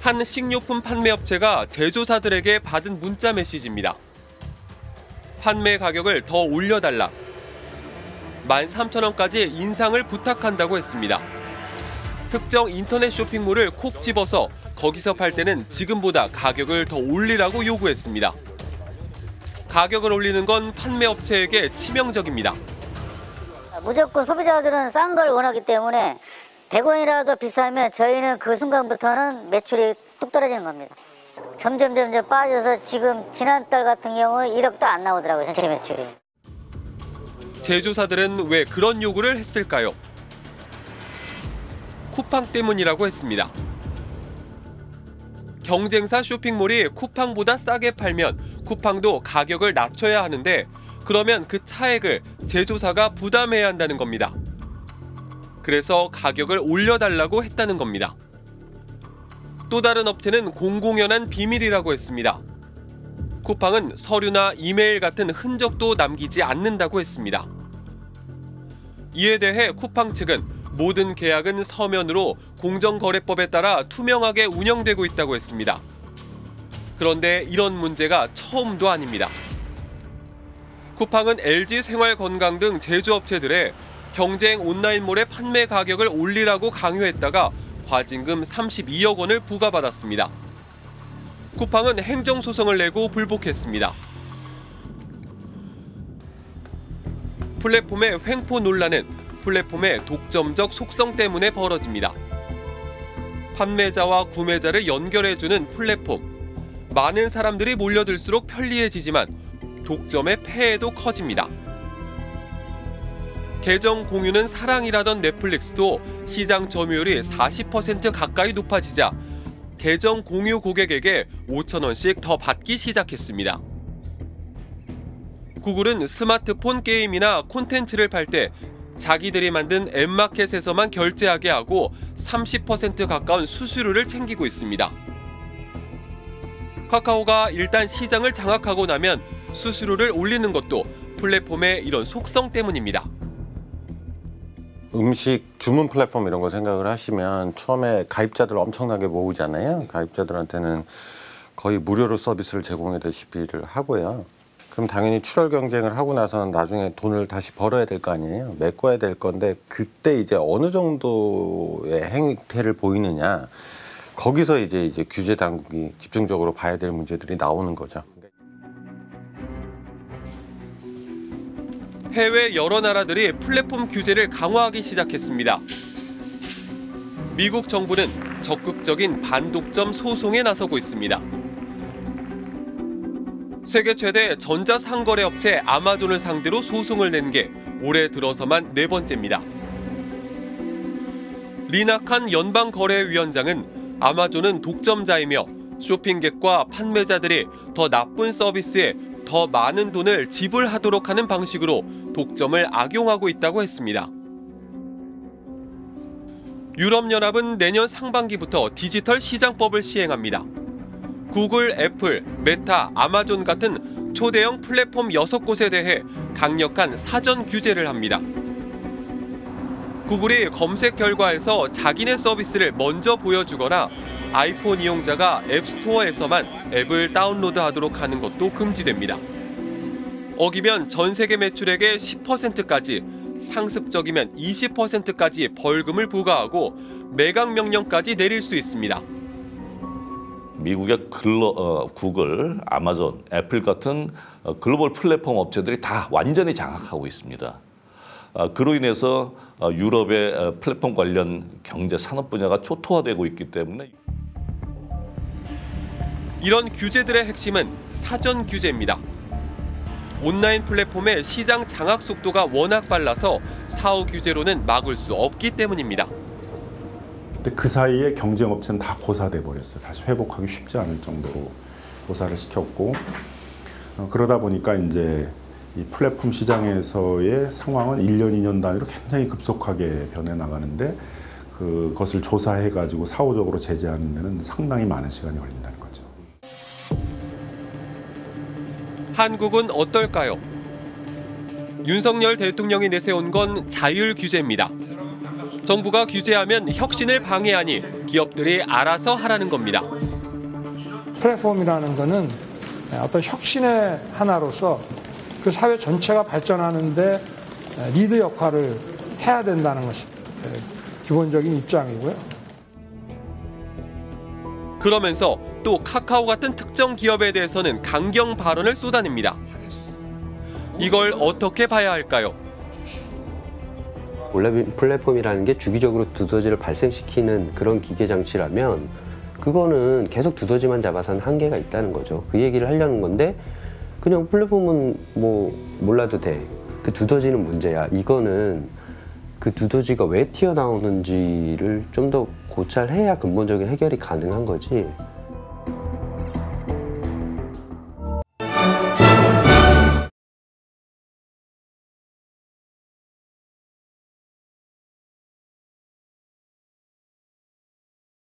한 식료품 판매업체가 제조사들에게 받은 문자 메시지입니다. 판매 가격을 더 올려달라. 13,000원까지 인상을 부탁한다고 했습니다. 특정 인터넷 쇼핑몰을 콕 집어서 거기서 팔 때는 지금보다 가격을 더 올리라고 요구했습니다. 가격을 올리는 건 판매업체에게 치명적입니다. 무조건 소비자들은 싼 걸 원하기 때문에 100원이라도 비싸면 저희는 그 순간부터는 매출이 뚝 떨어지는 겁니다. 점점 빠져서 지금 지난달 같은 경우는 1억도 안 나오더라고요, 전체 매출이. 제조사들은 왜 그런 요구를 했을까요? 쿠팡 때문이라고 했습니다. 경쟁사 쇼핑몰이 쿠팡보다 싸게 팔면 쿠팡도 가격을 낮춰야 하는데 그러면 그 차액을 제조사가 부담해야 한다는 겁니다. 그래서 가격을 올려달라고 했다는 겁니다. 또 다른 업체는 공공연한 비밀이라고 했습니다. 쿠팡은 서류나 이메일 같은 흔적도 남기지 않는다고 했습니다. 이에 대해 쿠팡 측은 모든 계약은 서면으로 공정거래법에 따라 투명하게 운영되고 있다고 했습니다. 그런데 이런 문제가 처음도 아닙니다. 쿠팡은 LG 생활건강 등 제조업체들의 경쟁 온라인몰의 판매 가격을 올리라고 강요했다가 과징금 32억 원을 부과받았습니다. 쿠팡은 행정소송을 내고 불복했습니다. 플랫폼의 횡포 논란은 플랫폼의 독점적 속성 때문에 벌어집니다. 판매자와 구매자를 연결해주는 플랫폼. 많은 사람들이 몰려들수록 편리해지지만 독점의 폐해도 커집니다. 계정 공유는 사랑이라던 넷플릭스도 시장 점유율이 40% 가까이 높아지자 계정 공유 고객에게 5,000원씩 더 받기 시작했습니다. 구글은 스마트폰 게임이나 콘텐츠를 팔 때 자기들이 만든 앱마켓에서만 결제하게 하고 30% 가까운 수수료를 챙기고 있습니다. 카카오가 일단 시장을 장악하고 나면 수수료를 올리는 것도 플랫폼의 이런 속성 때문입니다. 음식 주문 플랫폼 이런 거 생각을 하시면 처음에 가입자들 엄청나게 모으잖아요. 가입자들한테는 거의 무료로 서비스를 제공하다시피를 하고요. 그럼 당연히 출혈 경쟁을 하고 나서는 나중에 돈을 다시 벌어야 될 거 아니에요. 메꿔야 될 건데 그때 이제 어느 정도의 행태를 보이느냐 거기서 이제 규제 당국이 집중적으로 봐야 될 문제들이 나오는 거죠. 해외 여러 나라들이 플랫폼 규제를 강화하기 시작했습니다. 미국 정부는 적극적인 반독점 소송에 나서고 있습니다. 세계 최대 전자상거래 업체 아마존을 상대로 소송을 낸 게 올해 들어서만 4번째입니다. 리나칸 연방거래위원장은 아마존은 독점자이며 쇼핑객과 판매자들이 더 나쁜 서비스에 더 많은 돈을 지불하도록 하는 방식으로 독점을 악용하고 있다고 했습니다. 유럽연합은 내년 상반기부터 디지털 시장법을 시행합니다. 구글, 애플, 메타, 아마존 같은 초대형 플랫폼 6곳에 대해 강력한 사전 규제를 합니다. 구글이 검색 결과에서 자기네 서비스를 먼저 보여주거나 아이폰 이용자가 앱스토어에서만 앱을 다운로드하도록 하는 것도 금지됩니다. 어기면 전 세계 매출액의 10%까지, 상습적이면 20%까지 벌금을 부과하고 매각 명령까지 내릴 수 있습니다. 미국의 구글, 아마존, 애플 같은 글로벌 플랫폼 업체들이 다 완전히 장악하고 있습니다. 그로 인해서 유럽의 플랫폼 관련 경제 산업 분야가 초토화되고 있기 때문에 이런 규제들의 핵심은 사전 규제입니다. 온라인 플랫폼의 시장 장악 속도가 워낙 빨라서 사후 규제로는 막을 수 없기 때문입니다. 근데 그 사이에 경쟁업체는 다 고사돼 버렸어요. 다시 회복하기 쉽지 않을 정도로 고사를 시켰고 그러다 보니까 이제 이 플랫폼 시장에서의 상황은 1년, 2년 단위로 굉장히 급속하게 변해 나가는데 그것을 조사해가지고 사후적으로 제재하는 데는 상당히 많은 시간이 걸린다는 거죠. 한국은 어떨까요? 윤석열 대통령이 내세운 건 자율 규제입니다. 정부가 규제하면 혁신을 방해하니 기업들이 알아서 하라는 겁니다. 플랫폼이라는 거는 어떤 혁신의 하나로서 그 사회 전체가 발전하는데 리드 역할을 해야 된다는 것이 기본적인 입장이고요. 그러면서 또 카카오 같은 특정 기업에 대해서는 강경 발언을 쏟아냅니다. 이걸 어떻게 봐야 할까요? 온라인 플랫폼이라는 게 주기적으로 두더지를 발생시키는 그런 기계 장치라면 그거는 계속 두더지만 잡아서는 한계가 있다는 거죠. 그 얘기를 하려는 건데 그냥 플랫폼은 뭐 몰라도 돼. 그 두더지는 문제야. 이거는 그 두더지가 왜 튀어나오는지를 좀 더 고찰해야 근본적인 해결이 가능한 거지.